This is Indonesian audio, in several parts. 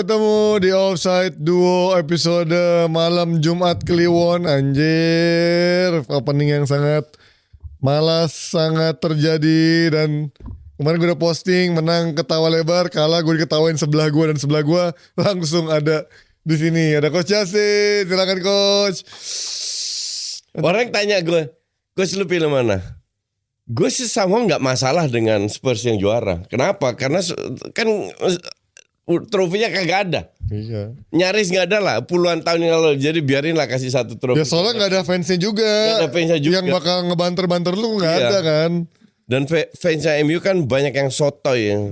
ketemu di Offside Duo episode malam Jumat Kliwon. Anjir, opening yang sangat malas sangat terjadi. Dan kemarin gue udah posting menang ketawa lebar, kalah gue diketawain sebelah gue, dan sebelah gue langsung ada di sini. Ada Coach Yasin, silakan Coach. Orang tanya gue, Coach lu pilih mana? Gue sih sama nggak masalah dengan Spurs yang juara. Kenapa? Karena kan trofinya kagak ada. Iya. Nyaris nggak ada lah puluhan tahun yang lalu. Jadi biarin lah kasih satu trofi. Ya soalnya nggak ada fansnya juga. Nggak ada fansnya juga. Yang bakal ngebanter-banter lu nggak Iya. ada kan. Dan fansnya MU kan banyak yang sotoy ya.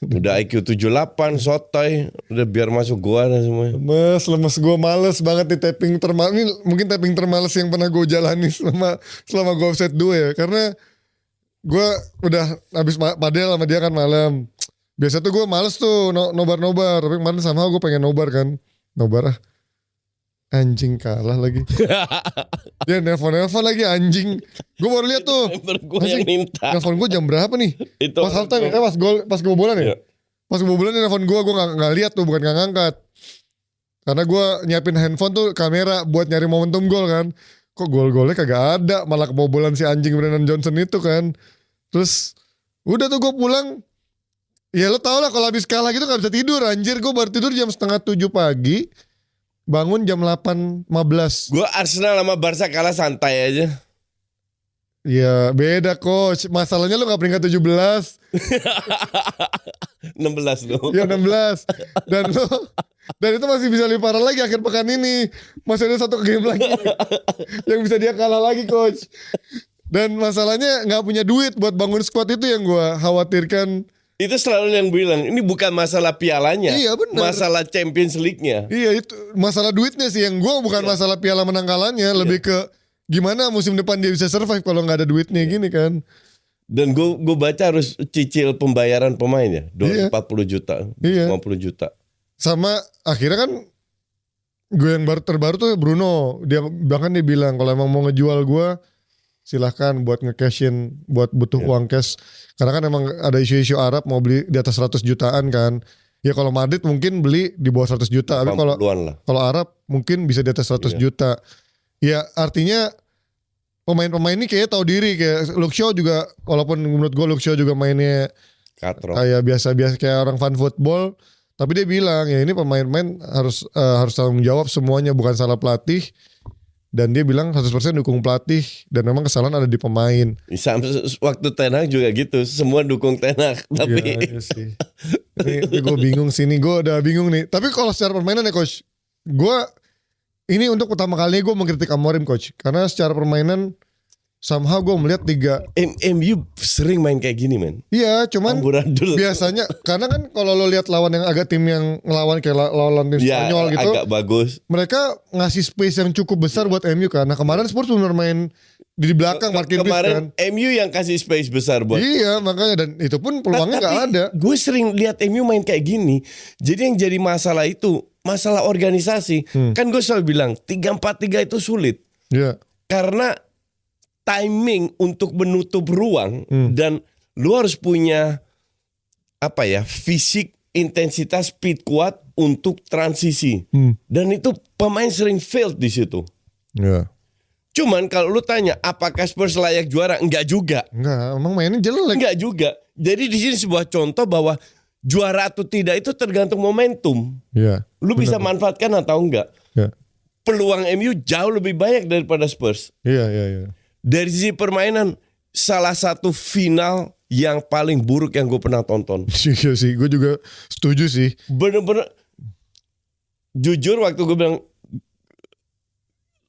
Udah IQ 78 sotoy. Udah biar masuk gua dah semua. Lemes gue, males banget nih tapping termales. Ini mungkin tapping termales yang pernah gue jalani selama gue offset 2 ya. Karena gue udah habis padel sama dia kan malam. Biasa tuh gue males tuh nobar-nobar. Tapi kemarin sama gue pengen nobar kan. Nobar ah. Anjing kalah lagi. Dia nelfon lagi anjing. Gue baru lihat tuh. Gue yang minta. Nelfon gue jam berapa nih? Itu Pas halftime ya? Pas kebobolan ya? Iya. Pas kebobolan dia nelfon gue gak lihat tuh, bukan gak ngangkat. Karena gue nyiapin handphone tuh kamera buat nyari momentum gol kan. Kok gol-golnya kagak ada, malah kebobolan si anjing Brennan Johnson itu kan. Terus udah tuh gue pulang. Ya lo tau lah kalau habis kalah gitu gak bisa tidur anjir. Gue baru tidur jam 6:30 pagi. Bangun jam 8.15. Gue Arsenal sama Barca kalah santai aja. Ya beda coach. Masalahnya lo gak peringkat 17. 16 dong. Ya 16. Dan itu masih bisa lebih parah lagi akhir pekan ini. Masih ada satu game lagi yang bisa dia kalah lagi coach. Dan masalahnya gak punya duit buat bangun squad, itu yang gue khawatirkan. Itu selalu yang bilang, ini bukan masalah pialanya. Iya, benar. Masalah Champions League-nya. Iya, itu masalah duitnya sih yang gue, bukan masalah piala menang kalahnya. Lebih ke gimana musim depan dia bisa survive kalau gak ada duitnya gini kan. Dan gue baca harus cicil pembayaran pemain ya. Iya. 40 juta, Iya. 50 juta. Sama akhirnya kan gue yang terbaru tuh Bruno. Bahkan dia bilang kalau emang mau ngejual gue, silahkan buat nge-cashin, buat butuh uang cash. Karena kan emang ada isu-isu Arab mau beli di atas 100 jutaan kan. Ya kalau Madrid mungkin beli di bawah 100 juta. Tapi 80-an lah. kalau Arab mungkin bisa di atas 100 juta. Ya artinya pemain-pemain ini kayaknya tahu diri. Kayak Luke Shaw juga, walaupun menurut gue Luke Shaw juga mainnya Katro. kayak biasa-biasa kayak orang fan football. Tapi dia bilang ya ini pemain-pemain harus tanggung jawab semuanya, bukan salah pelatih. Dan dia bilang 100% dukung pelatih. Dan memang kesalahan ada di pemain. Waktu Ten Hag juga gitu. Semua dukung Ten Hag. Tapi Iya sih. Ini gue bingung sih. Gue udah bingung nih. Tapi kalau secara permainan ya coach. Ini untuk pertama kalinya gue mengkritik Amorim coach. Karena secara permainan somehow gue melihat 3. MU sering main kayak gini men. Iya cuman Amburadul. biasanya. Karena kan kalau lo lihat lawan yang agak tim yang ngelawan kayak lawan tim Ya Spanyol gitu. agak bagus. Mereka ngasih space yang cukup besar buat MU kan. Nah kemarin Spurs benar main di belakang parkir bis kan. Kemarin MU yang kasih space besar buat. Iya makanya, dan itu pun peluangnya gak ada. Gue sering lihat MU main kayak gini. Jadi yang jadi masalah itu masalah organisasi. Kan gue selalu bilang 3-4-3 itu sulit. Iya. Karena timing untuk menutup ruang dan lu harus punya apa ya, fisik, intensitas, speed kuat untuk transisi. Dan itu pemain sering failed di situ. Iya. Cuman kalau lu tanya apakah Spurs layak juara? Enggak juga. Enggak, emang mainnya jelek. Enggak juga. Jadi di sini sebuah contoh bahwa juara atau tidak itu tergantung momentum. Iya. Lu bisa manfaatkan atau enggak. Iya. Peluang MU jauh lebih banyak daripada Spurs. Iya. Dari sisi permainan, salah satu final yang paling buruk yang gue pernah tonton. Iya sih, gue juga setuju sih. Bener-bener, jujur waktu gue bilang,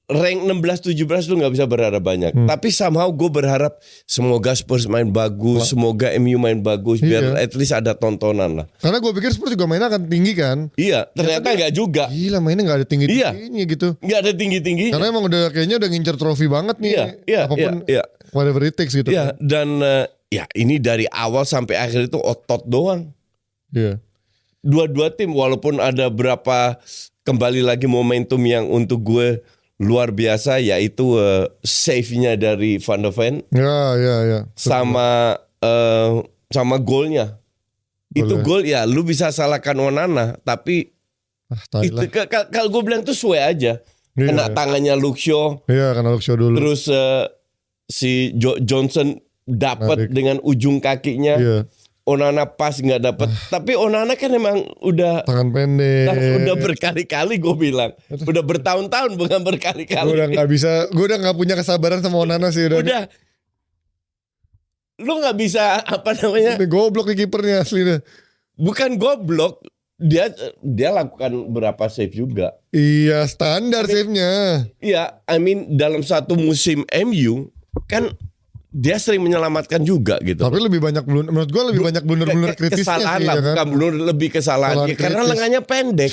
rank 16-17 lu gak bisa berharap banyak. Tapi somehow gue berharap semoga Spurs main bagus, semoga MU main bagus, biar at least ada tontonan lah. Karena gue pikir Spurs juga mainnya akan tinggi kan. Iya, ternyata gak juga. Gila mainnya gak ada tinggi-tingginya gitu. Gak ada tinggi-tingginya. Karena emang kayaknya udah ngincer trofi banget nih. Apapun whatever it takes gitu. Iya, dan ya ini dari awal sampai akhir itu otot doang. Iya. Dua-dua tim walaupun ada berapa kembali lagi momentum yang untuk gue luar biasa, yaitu save-nya dari Van de Ven Ya. sama golnya. Itu Boleh. gol ya, lu bisa salahkan Onana, tapi Tai itu lah. kalau gue bilang tuh suwe aja. Iya, Kena iya. tangannya Luke Shaw, Iya, karena Luxio dulu. terus si Johnson dapat Narik. dengan ujung kakinya. Iya, Onana pas nggak dapat. Tapi Onana kan emang udah tangan pendek. udah berkali-kali gue bilang. Udah bertahun-tahun bukan berkali-kali. Gue udah nggak bisa, gue udah nggak punya kesabaran sama Onana sih Udah. Lu nggak bisa apa namanya? Ini goblok nih kipernya asli deh. Bukan goblok. Dia lakukan berapa save juga. Iya, standar save-nya. Iya, I mean dalam satu musim MU kan dia sering menyelamatkan juga gitu. Tapi lebih banyak menurut gue lebih banyak blunder-blunder kritisnya kesalahan sih lah, ya kan. bukan blunder, lebih kesalahan. Kesalahan Ya, karena kritis. lengannya pendek.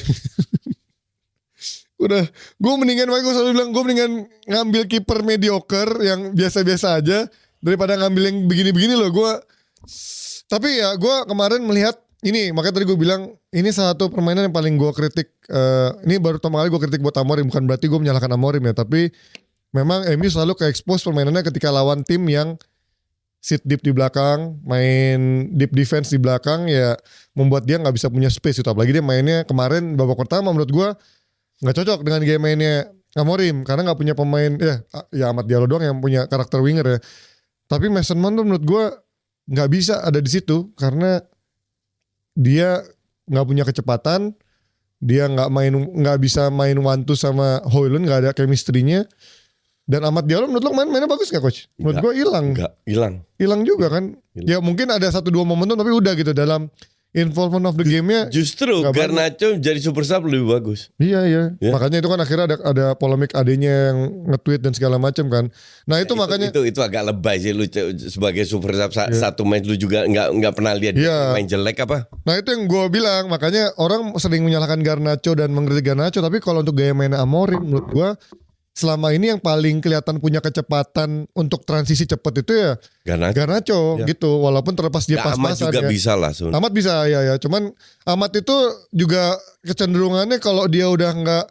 Udah, gue selalu bilang gue mendingan ngambil kiper mediocre yang biasa-biasa aja daripada ngambil yang begini-begini loh. Tapi ya gue kemarin melihat ini, makanya tadi gue bilang ini salah satu permainan yang paling gue kritik. Ini baru pertama kali gue kritik buat Amorim, bukan berarti gue menyalahkan Amorim ya, tapi memang MU selalu ke-expose permainannya ketika lawan tim yang sit deep di belakang, main deep defense di belakang, ya membuat dia nggak bisa punya space itu. Apalagi dia mainnya kemarin babak pertama menurut gue nggak cocok dengan game mainnya Amorim karena nggak punya pemain ya Ahmad Diallo doang yang punya karakter winger ya. Tapi Mason Mount tuh menurut gue nggak bisa ada di situ karena dia nggak punya kecepatan, dia nggak bisa main one two sama Højlund, nggak ada chemistry-nya. Dan Ahmad Diallo menurut lo mainnya bagus nggak coach? Menurut gue hilang Hilang juga kan. Ya mungkin ada 1-2 momentum tapi udah gitu dalam involvement of the game-nya. Justru nggak Garnacho jadi super sub lebih bagus. Iya. Ya. Makanya itu kan akhirnya ada polemik adanya yang nge-tweet dan segala macam kan. Nah itu makanya itu agak lebay sih lu sebagai super sub satu match lu juga nggak pernah lihat dia main jelek apa. Nah itu yang gue bilang, makanya orang sering menyalahkan Garnacho dan mengkritik Garnacho, tapi kalau untuk gaya main Amorim menurut gue selama ini yang paling kelihatan punya kecepatan untuk transisi cepat itu ya Garnacho Ya. gitu. Walaupun terlepas dia Ahmad pas-pasan juga ya. bisa lah. Ahmad bisa ya. Cuman Ahmad itu juga kecenderungannya kalau dia udah nggak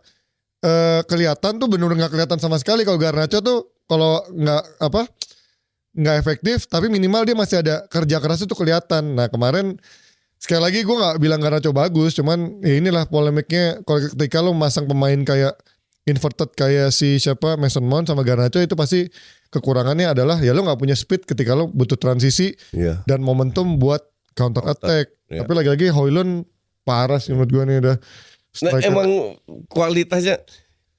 kelihatan tuh benar-benar nggak kelihatan sama sekali. Kalau Garnacho tuh kalau nggak efektif, tapi minimal dia masih ada kerja keras itu kelihatan. Nah kemarin sekali lagi gue nggak bilang Garnacho bagus, cuman ya inilah polemiknya kalau ketika lo masang pemain kayak inverted kayak si Mason Mount sama Garnacho, itu pasti kekurangannya adalah ya lo nggak punya speed ketika lo butuh transisi dan momentum buat counter attack. Ya. Tapi lagi-lagi Højlund parah sih menurut gue nih udah. Nah, emang kualitasnya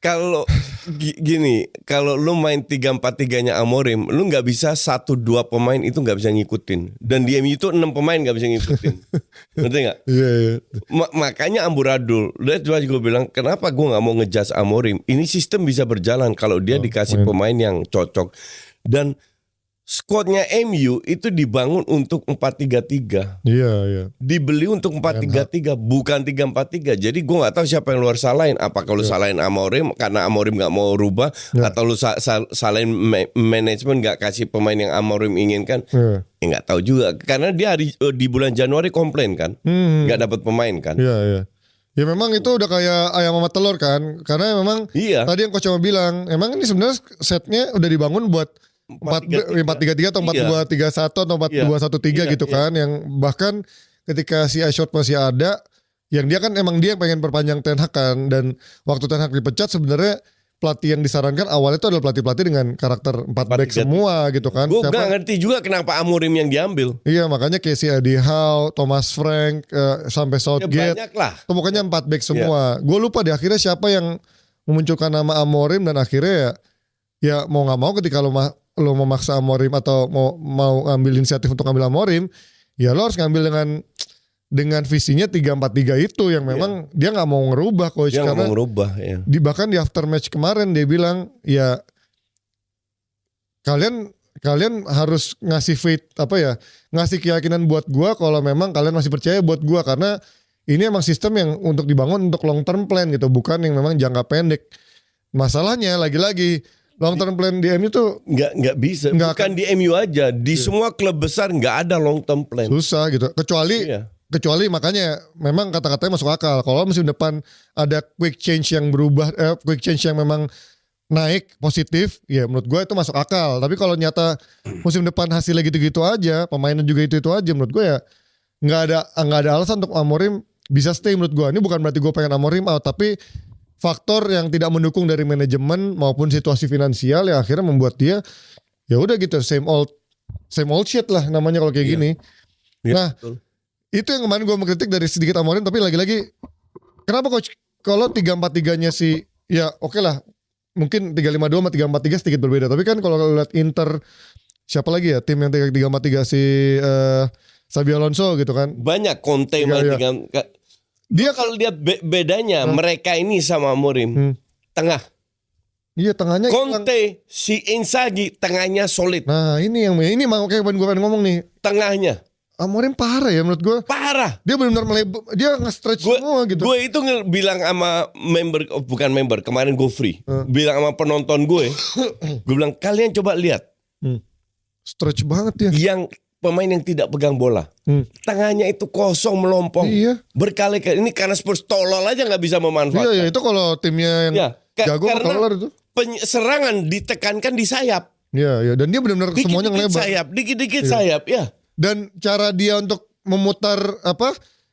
kalau gini, kalau lu main 3-4-3-nya Amorim, lu nggak bisa 1-2 pemain itu nggak bisa ngikutin. Dan di MU itu 6 pemain nggak bisa ngikutin. Ngerti nggak? Iya. Makanya amburadul. Lihat gue bilang, kenapa gue nggak mau ngejudge Amorim? Ini sistem bisa berjalan kalau dia dikasih pemain yang cocok. Dan squadnya MU itu dibangun untuk 4-3-3. Iya. Dibeli untuk 4-3-3, bukan 3-4-3. Jadi gue nggak tahu siapa yang luar salahin. Apa kalau salahin Amorim karena Amorim nggak mau rubah, atau lu salahin manajemen nggak kasih pemain yang Amorim inginkan? Ya nggak tahu juga. Karena dia di bulan Januari komplain kan, nggak dapat pemain kan. Iya. Ya memang itu udah kayak ayam sama telur kan. Karena memang tadi yang coach cuma bilang, emang ini sebenarnya setnya udah dibangun buat 4-3-3 atau 4-2-3-1 atau 4-2-1-3 gitu kan. Yang bahkan ketika si iShot masih ada, yang dia kan emang dia pengen perpanjang Ten Hag kan. Dan waktu Ten Hag dipecat sebenarnya pelatih yang disarankan awalnya itu adalah pelatih-pelatih dengan karakter 4 back semua gitu kan. Gue gak ngerti juga kenapa Amorim yang diambil. Iya makanya kayak si Eddie Howe, Thomas Frank, sampai Southgate. Ya banyak lah. Pokoknya 4 back semua. Gue lupa deh akhirnya siapa yang memunculkan nama Amorim, dan akhirnya ya mau gak mau ketika lo memaksa Amorim atau mau ngambil inisiatif untuk ngambil Amorim, ya lo harus ngambil dengan visinya 3-4-3 itu yang memang dia nggak mau ngerubah coach. Dia karena nggak mau ngerubah ya. Bahkan di after match kemarin dia bilang ya kalian harus ngasih ngasih keyakinan buat gua kalau memang kalian masih percaya buat gua, karena ini emang sistem yang untuk dibangun untuk long term plan gitu, bukan yang memang jangka pendek. Masalahnya lagi-lagi long term plan di MU tuh nggak bisa. Bukan di MU aja, di semua klub besar nggak ada long term plan. Susah gitu. Kecuali makanya memang kata-katanya masuk akal. Kalau musim depan ada quick change yang berubah, quick change yang memang naik positif, ya menurut gue itu masuk akal. Tapi kalau nyata musim depan hasilnya gitu-gitu aja, pemainnya juga itu aja, menurut gue ya nggak ada alasan untuk Amorim bisa stay menurut gue. Ini bukan berarti gue pengen Amorim out, tapi faktor yang tidak mendukung dari manajemen maupun situasi finansial yang akhirnya membuat dia ya udah gitu same old shit lah namanya kalau kayak gini. Nah, betul. itu yang kemarin gue mengkritik dari sedikit Amorim, tapi lagi-lagi kenapa coach kalau 3-4-3-nya si ya oke lah. Mungkin 3-5-2 sama 3-4-3 sedikit berbeda, tapi kan kalau lihat Inter siapa lagi ya tim yang 3-4-3 si Xabi Alonso gitu kan. Banyak Conte Iya. dengan Dia kalau lihat bedanya mereka ini sama Amorim tengah. iya tengahnya hilang. Conte si Inzaghi tengahnya solid. Nah, ini mau kayak gue pengen ngomong nih. Tengahnya Amorim parah ya menurut gue. parah. Dia benar-benar dia nge-stretch semua gitu. Gue itu bilang sama bukan member kemarin gue free. Bilang sama penonton gue bilang kalian coba lihat Stretch banget ya. yang pemain yang tidak pegang bola. Tengahnya itu kosong melompong. Iya. Berkali-kali ini karena Spurs tolol aja nggak bisa memanfaatkan. Iya, itu kalau timnya yang Ya, jago karena keluar itu. serangan ditekankan di sayap. Iya, dan dia benar-benar semuanya Dikit-dikit ngelebar. sayap, dikit-dikit sayap, ya. Dan cara dia untuk memutar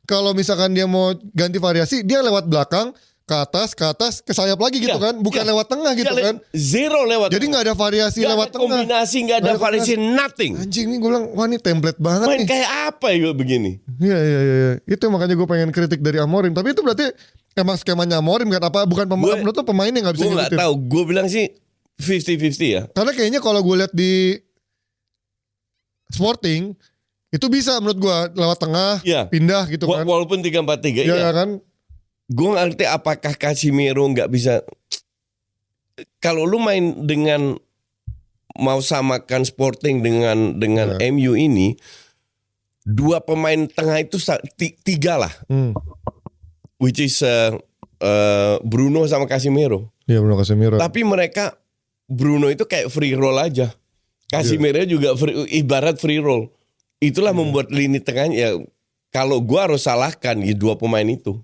kalau misalkan dia mau ganti variasi, dia lewat belakang, ke atas, ke sayap lagi gitu Ya, kan. Bukan ya. lewat tengah gitu Ya, kan. zero lewat. Jadi nggak ada variasi Nggak lewat ada tengah. kombinasi, nggak ada variasi, nothing. Anjing nih gue bilang, wah ini template banget Main nih. kayak apa ya begini? Iya. Itu makanya gue pengen kritik dari Amorim. Tapi itu berarti emang skemanya Amorim kan? Apa bukan pemain? Menurut lo pemain yang nggak bisa Gue nggak ngikutin? tahu. Gue bilang sih 50-50 ya. Karena kayaknya kalau gue lihat di Sporting itu bisa menurut gue lewat tengah, Iya. pindah gitu kan. Walaupun 3-4-3 Iya ya. kan? Gue ngerti apakah Casemiro nggak bisa. Kalau lu main dengan mau samakan Sporting dengan MU ini, dua pemain tengah itu tiga lah, which is Bruno sama Casemiro. Iya Bruno Casemiro. Tapi mereka Bruno itu kayak free roll aja, Casemiro juga ibarat free roll. Itulah membuat lini tengahnya. Ya, kalau gue harus salahkan ya dua pemain itu.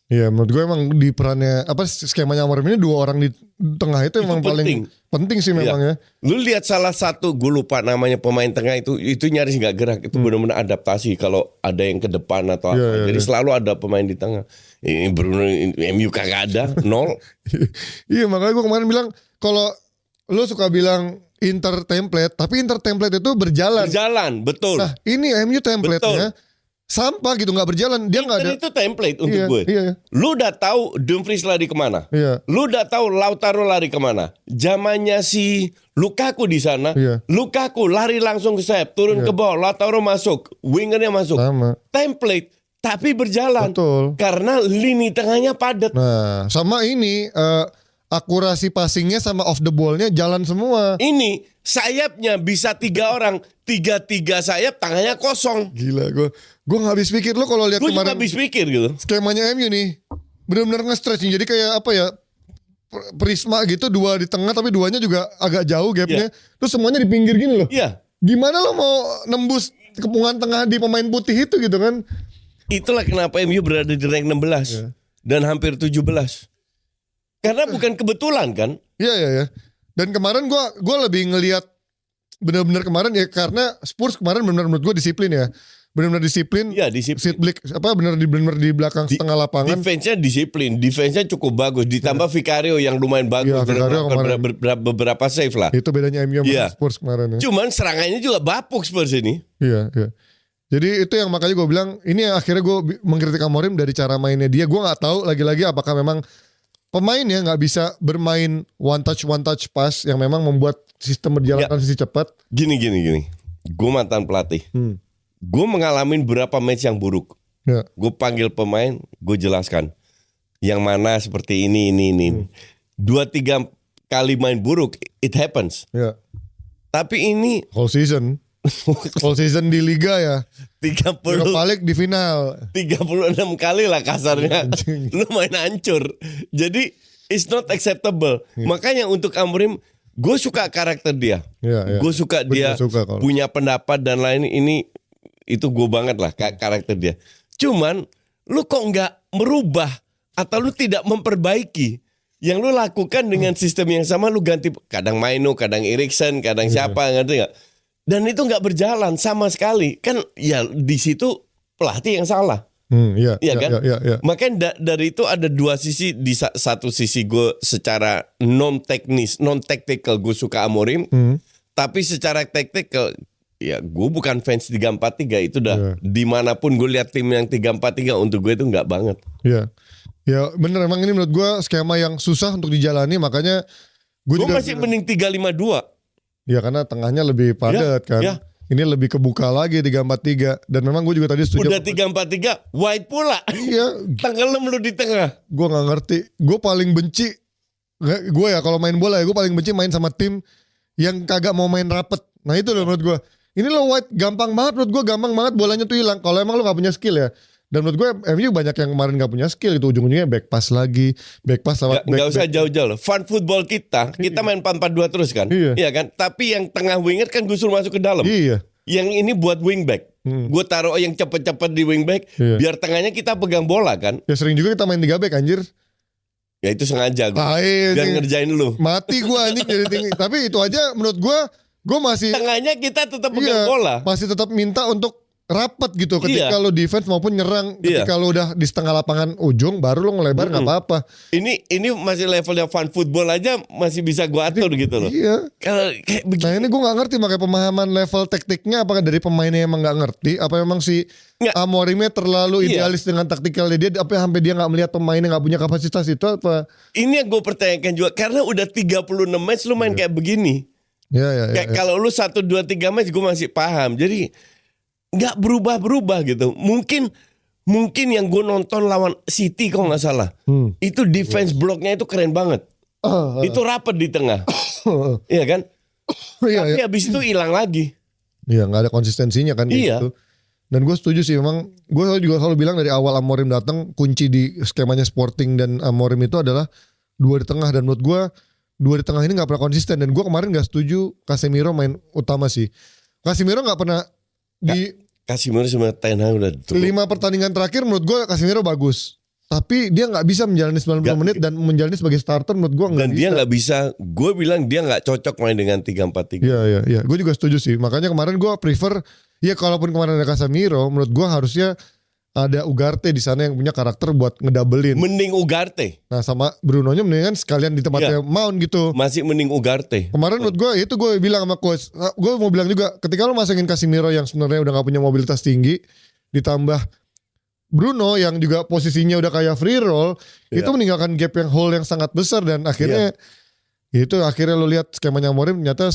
Iya menurut gue emang di perannya skemanya Amorim ini dua orang di tengah itu emang penting. paling penting sih memang ya. Lu lihat salah satu, gue lupa namanya pemain tengah itu nyaris nggak gerak. Itu benar-benar adaptasi kalau ada yang ke depan atau apa. Iya, Jadi iya. selalu ada pemain di tengah. Ini Bruno, MU kagak ada, nol. Iya makanya gue kemarin bilang kalau lu suka bilang Inter template, tapi Inter template itu berjalan. Berjalan, betul. Nah ini MU template-nya sampah gitu, nggak berjalan. Dia nggak ada. Dan itu template untuk gue. Iya. Lu udah tahu Dumfries lari kemana. Iya. Lu udah tahu Lautaro lari kemana. Zamannya si Lukaku di sana. Iya. Lukaku lari langsung ke sayap, turun ke bawah, Lautaro masuk, wingernya masuk. Sama. Template tapi berjalan. Betul. Karena lini tengahnya padat. Nah sama ini akurasi passingnya sama off the ball-nya jalan semua. Ini sayapnya bisa 3 orang, 3-3 sayap, tangannya kosong. Gila gue nggak habis pikir lo kalau lihat Gue juga kemarin habis pikir gitu. skemanya MU nih benar-benar nge-stretch jadi kayak apa ya prisma gitu, dua di tengah tapi duanya juga agak jauh gapnya. Terus semuanya di pinggir gini loh. Iya. Gimana lo mau nembus kepungan tengah di pemain putih itu gitu kan? Itulah kenapa MU berada di rank 16 dan hampir 17. Karena bukan kebetulan kan. Iya. Dan kemarin gue lebih ngelihat benar-benar kemarin ya karena Spurs kemarin benar-benar menurut gue disiplin ya. Benar-benar disiplin. Iya, disiplin. Benar-benar di belakang setengah lapangan. Defense-nya disiplin, defense-nya cukup bagus. Ditambah Vicario yang lumayan bagus, Iya, Vicario kemarin. beberapa save lah. Itu bedanya MU sama Iya. Spurs kemarin ya. Cuman serangannya juga bapuk Spurs ini. Iya. Jadi itu yang makanya gue bilang ini yang akhirnya gue mengkritik Amorim dari cara mainnya dia. Gue nggak tahu lagi-lagi apakah memang pemainnya nggak bisa bermain one touch pass yang memang membuat sistem berjalan transisi cepat. Gini. Gue mantan pelatih. Gue mengalami berapa match yang buruk. Ya. Gue panggil pemain, gue jelaskan. Yang mana seperti ini. 2-3 kali main buruk, it happens. Ya. Tapi ini Whole season di liga ya. 30 Balik di final. 36 kali lah kasarnya. Lu main hancur. Jadi it's not acceptable. Makanya untuk Amorim, gue suka karakter dia. Iya. Gue suka dia suka kalau. punya pendapat dan lain ini. Itu gue banget lah karakter dia. Cuman lu kok nggak merubah atau lu tidak memperbaiki yang lu lakukan dengan sistem yang sama. Lu ganti kadang Maino, kadang Eriksen, kadang siapa, ngerti nggak? Dan itu nggak berjalan sama sekali. Kan ya di situ pelatih yang salah. Iya, Iya kan? Iya. Makanya dari itu ada dua sisi. Di satu sisi gue secara non tactical gue suka Amorim, tapi secara tactical ya gue bukan fans 3-4-3. Itu dah dimanapun gue lihat tim yang 3-4-3 untuk gue itu nggak banget. Iya. Ya bener, emang ini menurut gue skema yang susah untuk dijalani, makanya gue masih mending 3-5-2. Ya karena tengahnya lebih padat kan. Ya. Ini lebih kebuka lagi 3-4-3. Dan memang gue juga tadi setuju. Udah 3-4-3 wide pula. Iya. Tenggelam lu di tengah. Gue gak ngerti. Gue paling benci. Gue ya kalau main bola ya, gue paling benci main sama tim yang kagak mau main rapet. Nah itu loh menurut gue. Ini lo wide gampang banget menurut gue. Gampang banget bolanya tuh hilang. Kalau emang lo gak punya skill ya. Dan menurut gue MU banyak yang kemarin gak punya skill gitu. Ujung-ujungnya back pass lagi. Back pass lewat back. Gak usah jauh-jauh. Fun football kita main 4-4-2 terus kan. Iya kan. Tapi yang tengah winger kan justru masuk ke dalam. Iya. Yang ini buat wingback. Gue taruh yang cepet-cepet di wingback. Biar tengahnya kita pegang bola kan. Ya sering juga kita main 3 back anjir. Ya itu sengaja gue. Biar ngerjain lu. Mati gue anjing jadi tinggi. Tapi itu aja menurut gue masih. Tengahnya kita tetap pegang bola. Masih tetap minta untuk rapat gitu ketika lo defense maupun nyerang. Ketika lo udah di setengah lapangan ujung baru lo ngelebar nggak apa-apa. Ini masih levelnya fun football aja masih bisa gue atur gitu loh. Iya. Kalau kayak begini. Nah ini gue nggak ngerti makanya pemahaman level taktiknya apakah dari pemainnya emang nggak ngerti, apa memang si Amorimnya terlalu idealis dengan taktikalnya dia, apa sampai dia nggak melihat pemainnya nggak punya kapasitas itu apa? Ini yang gue pertanyakan juga karena udah 36 match lu main kayak begini. Kayak kalau lu 1, 2, 3 match gue masih paham. Jadi nggak berubah gitu. Mungkin yang gue nonton lawan City kalau nggak salah, itu defense blocknya itu keren banget. Itu rapet di tengah, iya kan? Tapi habis itu hilang lagi. Iya, nggak ada konsistensinya kan gitu. Dan gue setuju sih, memang gue juga selalu bilang dari awal Amorim datang, kunci di skemanya Sporting dan Amorim itu adalah 2 di tengah. Dan menurut gue 2 di tengah ini nggak pernah konsisten. Dan gue kemarin nggak setuju Casemiro main utama sih. Casemiro nggak pernah Casemiro sama Ten Hag udah 5 pertandingan terakhir menurut gue Casemiro bagus. Tapi dia nggak bisa menjalani 90 menit dan menjalani sebagai starter menurut gue nggak bisa. Dan dia nggak bisa, gue bilang dia nggak cocok main dengan 3-4-3. Iya. Gue juga setuju sih. Makanya kemarin gue prefer, ya kalaupun kemarin ada Casemiro, menurut gue harusnya ada Ugarte di sana yang punya karakter buat ngedabelin. Mending Ugarte. Nah sama Brunonya mendingan sekalian di tempatnya Mount gitu. Masih mending Ugarte. Kemarin menurut gue itu gue bilang sama coach, gue mau bilang juga ketika lo masukin Casemiro yang sebenarnya udah gak punya mobilitas tinggi, ditambah Bruno yang juga posisinya udah kayak free roll, itu meninggalkan gap yang hole yang sangat besar. Dan akhirnya itu akhirnya lo lihat skemanya Amorim ternyata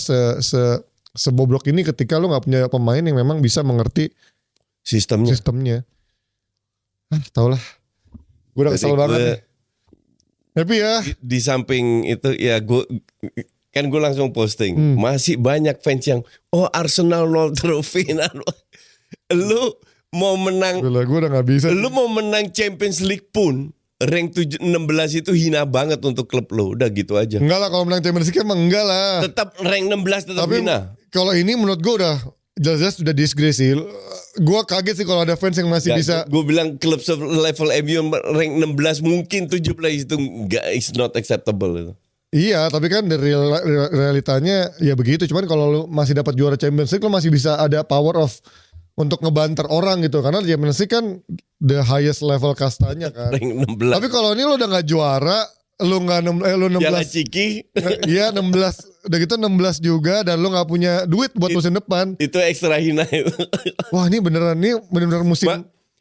seboblok ini ketika lo gak punya pemain yang memang bisa mengerti sistemnya. Tau lah. Gue udah kesel banget nih. Tapi ya di samping itu ya gue langsung posting. Masih banyak fans yang Arsenal 0 trofi. Lu mau menang. Gue udah gak bisa. Lu mau menang Champions League pun rank 16 itu hina banget untuk klub lu. Udah gitu aja. Enggak lah, kalau menang Champions League emang enggak lah. Tetap rank 16 tetap tapi hina. Kalau ini menurut gue udah jelas-jelas sudah disgrace sih. Gue kaget sih kalau ada fans yang masih bisa. Gue bilang klub level MU rank 16 mungkin 17 itu enggak, is not acceptable itu. Iya, tapi kan dari realitanya ya begitu. Cuman kalau lu masih dapat juara Champions League, lu masih bisa ada power of untuk ngebanter orang gitu. Karena Champions League kan the highest level kastanya kan. Rank 16. Tapi kalau ini lu udah gak juara, lu 16. Piala Ciki. Iya 16. Udah gitu 16 juga dan lu gak punya duit buat musim depan. Itu ekstra hina itu. Wah ini beneran musim.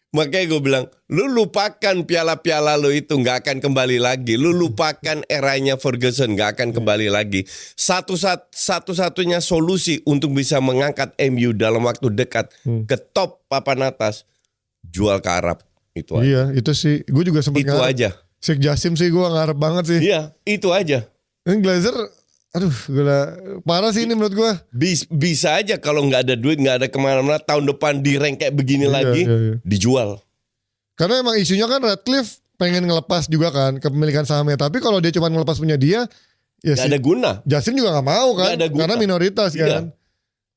Makanya gue bilang, lu lupakan piala-piala lu itu gak akan kembali lagi. Lu lupakan eranya Ferguson gak akan kembali lagi. Satu-satunya solusi untuk bisa mengangkat MU dalam waktu dekat ke top papan atas, jual ke Arab. Itu aja. Iya itu sih. Gue juga sempet itu aja. Sheikh Jassim sih gue ngarep banget sih. Iya itu aja. Ini Glazer, aduh gila. Parah sih ini menurut gue. Bisa aja kalau nggak ada duit, nggak ada kemana-mana, tahun depan di rank kayak begini lagi, dijual. Karena emang isunya kan Radcliffe pengen ngelepas juga kan kepemilikan sahamnya. Tapi kalau dia cuma ngelepas punya dia, ya nggak ada guna. Jassim juga nggak mau kan, karena minoritas kan.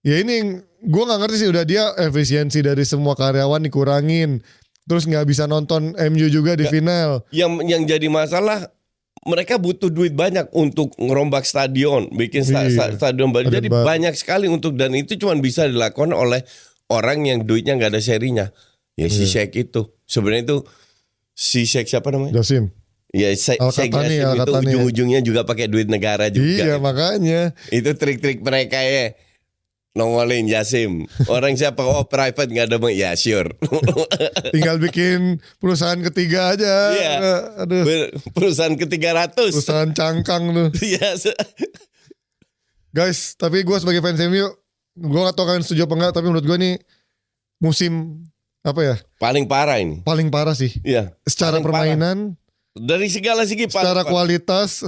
Ya ini gue nggak ngerti sih, udah dia efisiensi dari semua karyawan dikurangin. Terus nggak bisa nonton MU juga di final. Yang jadi masalah, mereka butuh duit banyak untuk ngerombak stadion, bikin stadion baru. Jadi banyak sekali untuk, dan itu cuma bisa dilakukan oleh orang yang duitnya nggak ada serinya. Ya si Sheikh itu. Sebenarnya itu si Sheikh siapa namanya? Jasim. Ya Sheikh Al-Qatani, Jassim itu Al-Qatani. ujung-ujungnya juga pakai duit negara juga. Iya makanya. Itu trik-trik mereka ya. Nongolin Jasim. Orang siapa? Oh private nggak ada bang. Ya sure. Tinggal bikin perusahaan ketiga aja. Iya. Aduh. Perusahaan ke-300. Perusahaan cangkang tuh. Iya. Guys, tapi gue sebagai fans MU, gue gak tau kalian setuju apa enggak, tapi menurut gue nih musim apa ya? Paling parah ini. Paling parah sih. Iya. Secara Paling permainan, dari segala segi secara kualitas,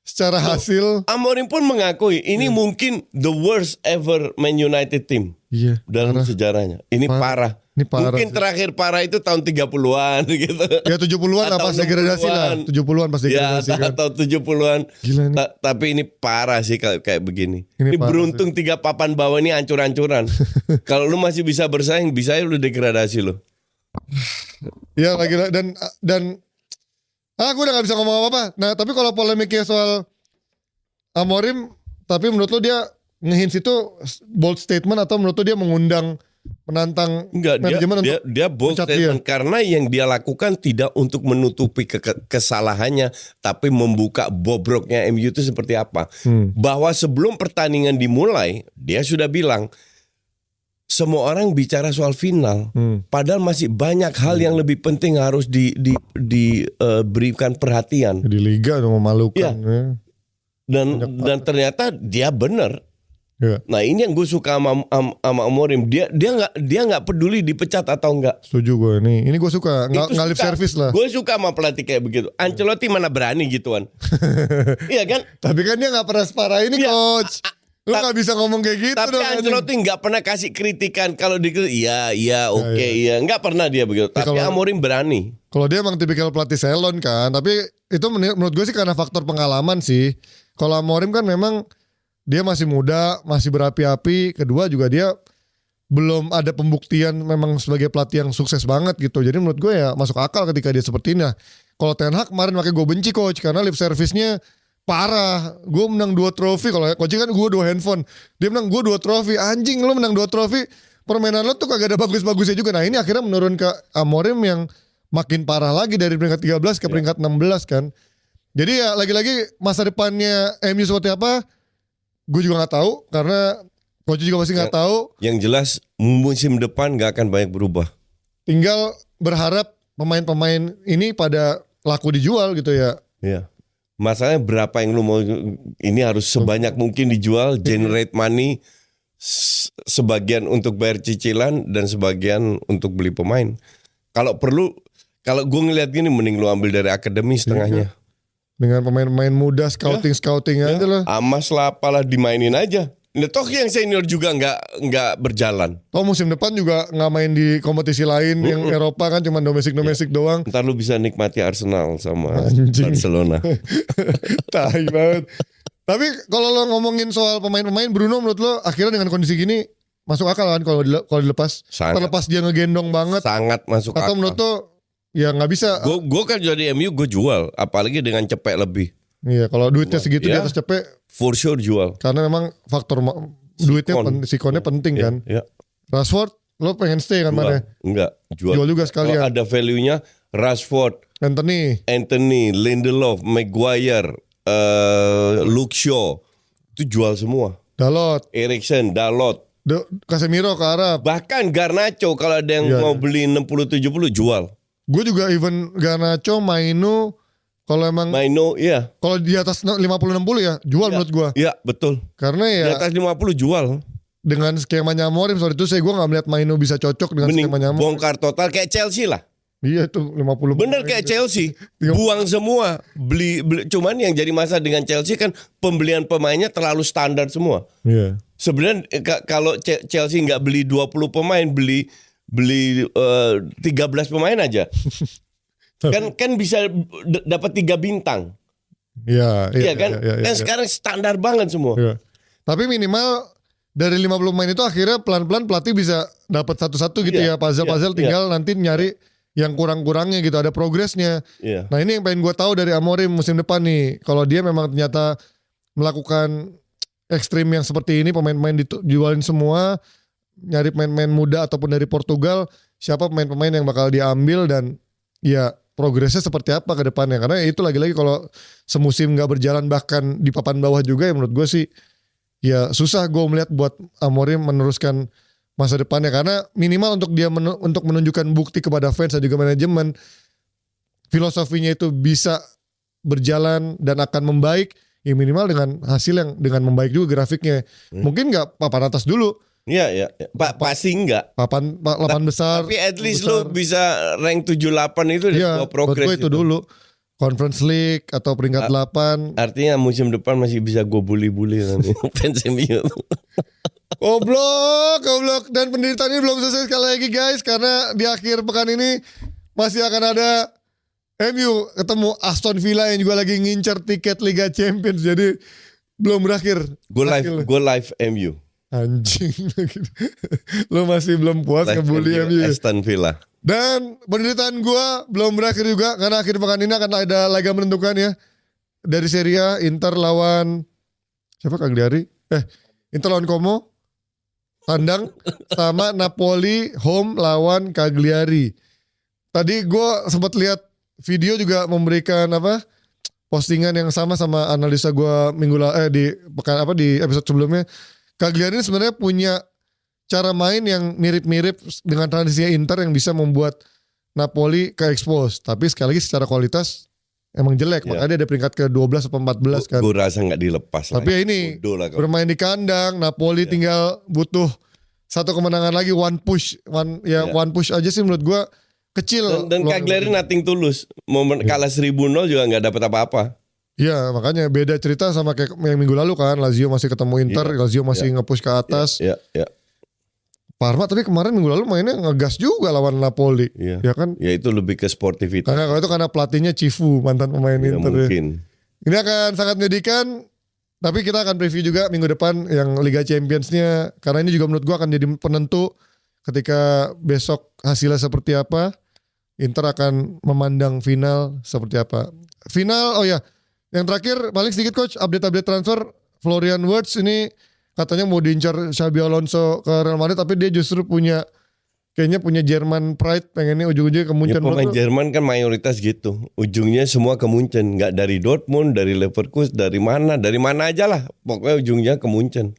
secara hasil. Amorim pun mengakui ini mungkin the worst ever Man United team Iya. dalam parah. sejarahnya. Ini parah. Ini parah Mungkin sih. terakhir parah itu tahun 30-an gitu. Ya 70-an lah Atau pas degradasi lah. 70-an pas Ya degradasi kan. atau 70-an. Gila nih. Tapi ini parah sih kayak begini. Ini Ini parah beruntung 3 papan bawah ini hancur-hancuran. Kalau lu masih bisa bersaing, bisa ya lu degradasi lu. Ya lagi dan gue udah gak bisa ngomong apa-apa. Nah tapi kalau polemiknya soal Amorim, tapi menurut lo dia ngehints itu bold statement atau menurut lo dia mengundang menantang Enggak, manajemen dia bold pecat statement karena yang dia lakukan tidak untuk menutupi kesalahannya, tapi membuka bobroknya MU itu seperti apa. Bahwa sebelum pertandingan dimulai, dia sudah bilang semua orang bicara soal final, padahal masih banyak hal yang lebih penting harus diberikan perhatian. di liga udah memalukan. Iya. Dan ternyata dia benar. Ya, Nah ini yang gue suka sama Amorim. Dia nggak peduli dipecat atau enggak. setuju gue nih. Ini gue suka Itu nggak lip suka. service lah. Gue suka sama pelatih kayak begitu. Ancelotti mana berani gituan. Iya kan? Tapi kan dia nggak pernah separah ini Iya. coach. Lu nggak bisa ngomong kayak gitu Tapi dong. Ancelotti nggak pernah kasih kritikan kalau di iya oke iya nggak pernah dia begitu. Tapi kalau- Amorim berani. Kalau dia emang tipikal pelatih salon kan. Tapi itu menurut gue sih karena faktor pengalaman sih. Kalau Amorim kan memang dia masih muda, masih berapi-api. Kedua juga dia belum ada pembuktian memang sebagai pelatih yang sukses banget gitu. Jadi menurut gue ya masuk akal ketika dia seperti ini. Nah, kalau Ten Hag kemarin makanya gue benci coach karena lip service-nya parah. Gue menang 2 trofi. Kalau coach kan gue 2 handphone. Dia menang gue 2 trofi. Anjing lu menang 2 trofi. Permainan lo tuh kagak ada bagus-bagusnya juga. Nah ini akhirnya menurun ke Amorim yang makin parah lagi dari peringkat 13 ke peringkat 16 kan. Jadi ya lagi-lagi masa depannya MU seperti apa gue juga gak tahu. Karena coach juga pasti gak tahu. Yang jelas musim depan nggak akan banyak berubah. Tinggal berharap pemain-pemain ini pada laku dijual gitu ya. Iya. Masalahnya berapa yang lu mau ini harus sebanyak mungkin dijual, generate money, sebagian untuk bayar cicilan dan sebagian untuk beli pemain. Kalau perlu, kalau gue ngeliat gini mending lu ambil dari akademi setengahnya. Dengan pemain-pemain muda scouting aja lah. Amas lah apalah dimainin aja. Nah, toh yang senior juga nggak berjalan. Oh musim depan juga nggak main di kompetisi lain yang Eropa kan cuma domestik doang. Ntar lu bisa nikmati Arsenal sama Anjing. Barcelona. Tai banget. Tapi kalau lo ngomongin soal pemain-pemain, Bruno menurut lo akhirnya dengan kondisi gini masuk akal kan kalau dilepas? Sangat. Terlepas dia ngegendong banget. Sangat masuk Atau akal. menurut lo ya nggak bisa? Gue kan jadi MU gue jual, apalagi dengan cepet lebih. Iya kalau duitnya segitu di Ya. atas cepet, For sure jual. karena memang faktor duitnya sikonnya penting kan. Ya, Rashford lo pengen stay kan mana? enggak jual. Jual juga Kalau sekalian. ada value-nya Rashford, Anthony, Lindelof, Maguire, Luke Shaw itu jual semua. Dalot, Eriksen, Dalot, Casemiro ke Arab. bahkan Garnacho kalau ada yang Iya, mau beli 60-70 jual. Gue juga even Garnacho, Maino, kalau emang Maino, iya. kalau di atas 50-60 ya jual menurut gue. Iya, betul. Karena Di ya atas 50 jual. dengan skemanya Amorim soal itu gue gak melihat Maino bisa cocok dengan Mending skemanya Amorim. bongkar total kayak Chelsea lah. Iya itu 50. Bener kayak Chelsea, Tiga- buang semua, beli. Cuman yang jadi masalah dengan Chelsea kan pembelian pemainnya terlalu standar semua. Iya. Sebenarnya kalau Chelsea nggak beli 20 pemain, beli 13 pemain aja, kan bisa dapat 3 bintang. Iya, Iya kan? iya, Kan iya. sekarang standar banget semua. Iya. Tapi minimal dari 50 pemain itu akhirnya pelan-pelan pelatih bisa dapat satu-satu gitu Iya, ya. Puzzle-puzzle iya, tinggal nanti nyari yang kurang-kurangnya gitu, ada progresnya. Iya. Nah ini yang pengen gue tahu dari Amorim musim depan nih. Kalau dia memang ternyata melakukan ekstrim yang seperti ini, pemain-pemain dijualin semua, nyari pemain-pemain muda ataupun dari Portugal, siapa pemain-pemain yang bakal diambil dan ya progresnya seperti apa ke depannya. Karena itu lagi-lagi kalau semusim gak berjalan bahkan di papan bawah juga ya menurut gue sih ya susah gue melihat buat Amorim meneruskan masa depannya. Karena minimal untuk dia untuk menunjukkan bukti kepada fans dan juga manajemen filosofinya itu bisa berjalan dan akan membaik ya minimal dengan hasil yang dengan membaik juga grafiknya. Mungkin gak papan atas dulu. Iya. Pasti enggak. Papan besar. Tapi at least besar. lu bisa rank 78 itu udah Iya, sebuah progres. buat gue itu dulu. Conference League atau peringkat 8. Artinya musim depan masih bisa gue bully-bully nanti fans MU. Goblok. Dan penderitaan ini belum selesai sekali lagi guys. Karena di akhir pekan ini masih akan ada MU ketemu Aston Villa yang juga lagi ngincer tiket Liga Champions. Jadi belum berakhir. Gue live MU. Anjing. Lo masih belum puas ngebully MU. Aston Villa. Dan penderitaan gue belum berakhir juga. Karena akhir pekan ini akan ada laga menentukan ya. Dari Serie A, Inter lawan siapa Cagliari? Inter lawan Como. Tandang. Sama Napoli home lawan Cagliari. Tadi gue sempat lihat video juga memberikan postingan yang sama analisa gue di episode sebelumnya. Cagliari ini sebenarnya punya cara main yang mirip-mirip dengan transisinya Inter yang bisa membuat Napoli ke expose. Tapi sekali lagi secara kualitas emang jelek. Makanya dia ada peringkat ke-12 atau 14 kan. Gue rasa gak dilepas. Tapi ya ini bermain di kandang. Napoli tinggal butuh satu kemenangan lagi. One push aja sih menurut gue kecil. Dan Cagliari nothing tulus. Mau kalah 1000-0 juga gak dapat apa-apa. Iya makanya beda cerita sama kayak yang minggu lalu kan. Lazio masih ketemu Inter. Lazio masih nge-push ke atas. Parma tapi kemarin minggu lalu mainnya ngegas juga lawan Napoli. Ya kan? Ya itu lebih ke sportivitas. Karena pelatihnya Cifu, mantan pemain Inter. Mungkin. Ini akan sangat menyedihkan. Tapi kita akan preview juga minggu depan yang Liga Champions-nya. Karena ini juga menurut gua akan jadi penentu ketika besok hasilnya seperti apa. Inter akan memandang final seperti apa. Final, yang terakhir paling sedikit coach, update transfer Florian Wirtz ini katanya mau diincar Xabi Alonso ke Real Madrid tapi dia justru kayaknya punya German pride, pengennya ujung-ujungnya ke Munchen. Pemain Jerman kan mayoritas gitu. Ujungnya semua ke Munchen, enggak dari Dortmund, dari Leverkusen, dari mana aja lah. Pokoknya ujungnya ke Munchen.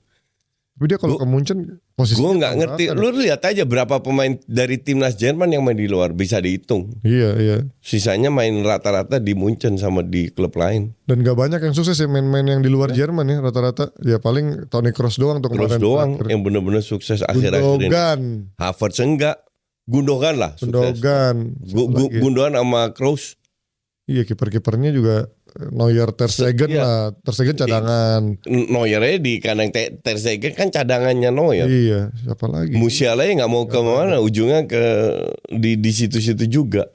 Tapi dia kalau ke Munchen posisinya gue nggak ngerti. Lu lihat aja berapa pemain dari timnas Jerman yang main di luar, bisa dihitung. Iya. Sisanya main rata-rata di Munchen sama di klub lain. Dan gak banyak yang sukses ya main-main yang di luar Jerman ya rata-rata. Ya paling Toni Kroos doang tuh kemarin. Kroos doang yang bener-bener sukses akhir-akhir ini. Gundogan. Havertz enggak. Gundogan lah sukses. Gundogan sama Kroos. Iya kiper-kipernya juga Neuer, Ter Stegen lah. Ter Stegen cadangan. Neuer di kandang Ter Stegen kan cadangannya Neuer. Iya, siapa lagi? Musiala nggak mau ke mana, ujungnya ke di situ-situ juga.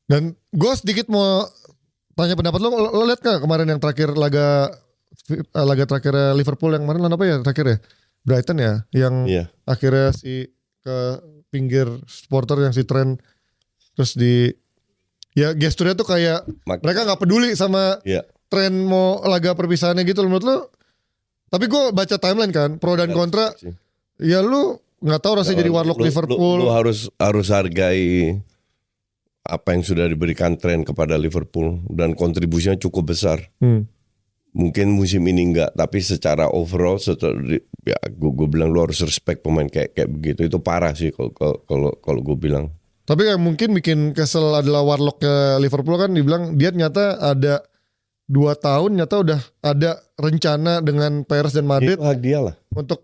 Dan gue sedikit mau tanya pendapat lo lihat gak kemarin yang terakhir laga terakhir Liverpool yang kemarin apa ya terakhir ya? Brighton ya, yang akhirnya si ke pinggir supporter yang si Trent terus ya gesturnya tuh kayak mereka nggak peduli sama tren mau laga perpisahannya gitu menurut lo. Tapi gue baca timeline kan pro dan kontra. Ya lu nggak tahu rasanya jadi warlock Liverpool. Lu harus hargai apa yang sudah diberikan tren kepada Liverpool dan kontribusinya cukup besar. Mungkin musim ini enggak, tapi secara overall ya gue bilang lu harus respect pemain kayak begitu. Itu parah sih kalau gue bilang. Tapi yang mungkin bikin kesel adalah warlocknya Liverpool kan dibilang dia ternyata ada 2 tahun nyata udah ada rencana dengan Perez dan Madrid. Itu hak dia lah. Untuk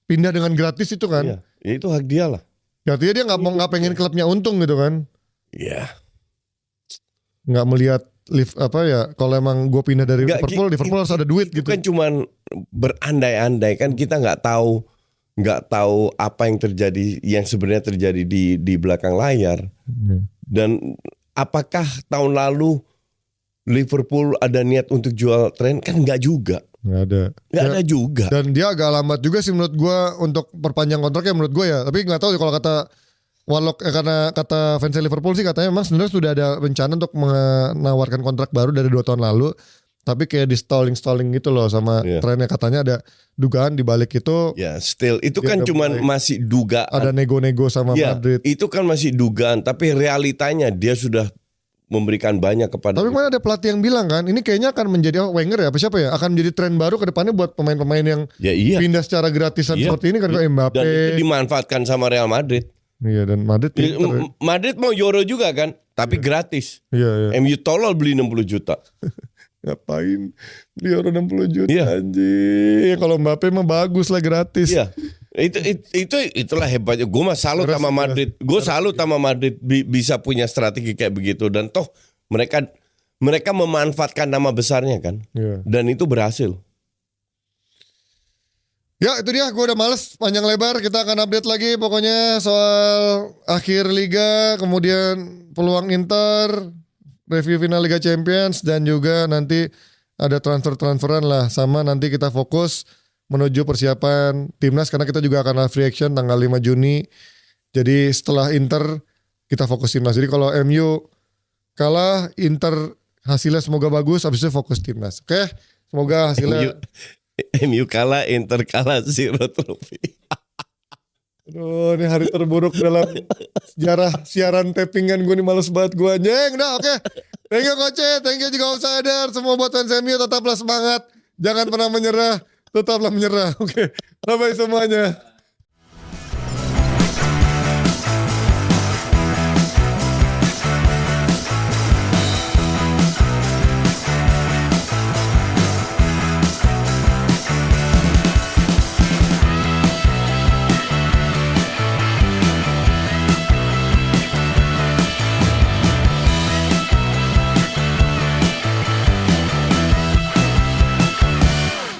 pindah dengan gratis itu kan. Iya, itu hak dia lah. Ya, artinya dia nggak pengen klubnya untung gitu kan. Iya. Nggak melihat kalau emang gue pindah dari Liverpool harus ada duit gitu. Kan cuman berandai-andai kan kita nggak tahu apa yang terjadi yang sebenarnya terjadi di belakang layar. Dan apakah tahun lalu Liverpool ada niat untuk jual Trent? Kan nggak juga. Nggak ada juga. Dan dia agak lambat juga sih menurut gue untuk perpanjang kontraknya menurut gue ya. Tapi nggak tahu kalau kata Warlock karena kata fans Liverpool sih katanya memang sebenarnya sudah ada rencana untuk menawarkan kontrak baru dari 2 tahun lalu. tapi kayak di stalling gitu loh sama Iya. trennya, katanya ada dugaan di balik itu Ya, still itu Dia kan udah cuman mulai masih dugaan. ada nego-nego sama Ya, Madrid. itu kan masih dugaan, tapi realitanya dia sudah memberikan banyak kepada. Tapi kemarin ada pelatih yang bilang kan, ini kayaknya akan menjadi Wenger ya, apa siapa ya, akan menjadi tren baru ke depannya buat pemain-pemain yang Ya iya. pindah secara gratisan Iya. seperti ini kan, kayak Mbappe. Dan itu dimanfaatkan sama Real Madrid. Iya, dan Madrid pinter ya. Madrid mau Euro juga kan, tapi gratis. Iya, iya. MU tolol beli 60 juta. Ngapain di euro 60 juta Iya. anjing. Kalau Mbappe mah bagus lah, gratis. Iya. Itulah hebatnya. Gue mah salut sama Madrid. Gue salut sama Madrid bisa punya strategi kayak begitu, dan toh mereka memanfaatkan nama besarnya kan. Iya. Dan itu berhasil. Ya itu dia, gue udah males panjang lebar. Kita akan update lagi pokoknya soal akhir liga, kemudian peluang Inter, review final Liga Champions, dan juga nanti ada transferan lah. Sama nanti kita fokus menuju persiapan timnas, karena kita juga akan live reaction tanggal 5 Juni. Jadi setelah Inter kita fokus timnas. Jadi kalau MU kalah, Inter hasilnya semoga bagus, habis itu fokus timnas. Oke, semoga hasilnya MU kalah, Inter kalah, 0 trofi. aduh, ini hari terburuk dalam sejarah siaran tappingan gue nih, males banget gue anjing. Nah oke, thank you Coach, thank you juga Outsider. Semua buat fans MU tetaplah semangat, jangan pernah menyerah, tetaplah menyerah. Oke, bye-bye semuanya.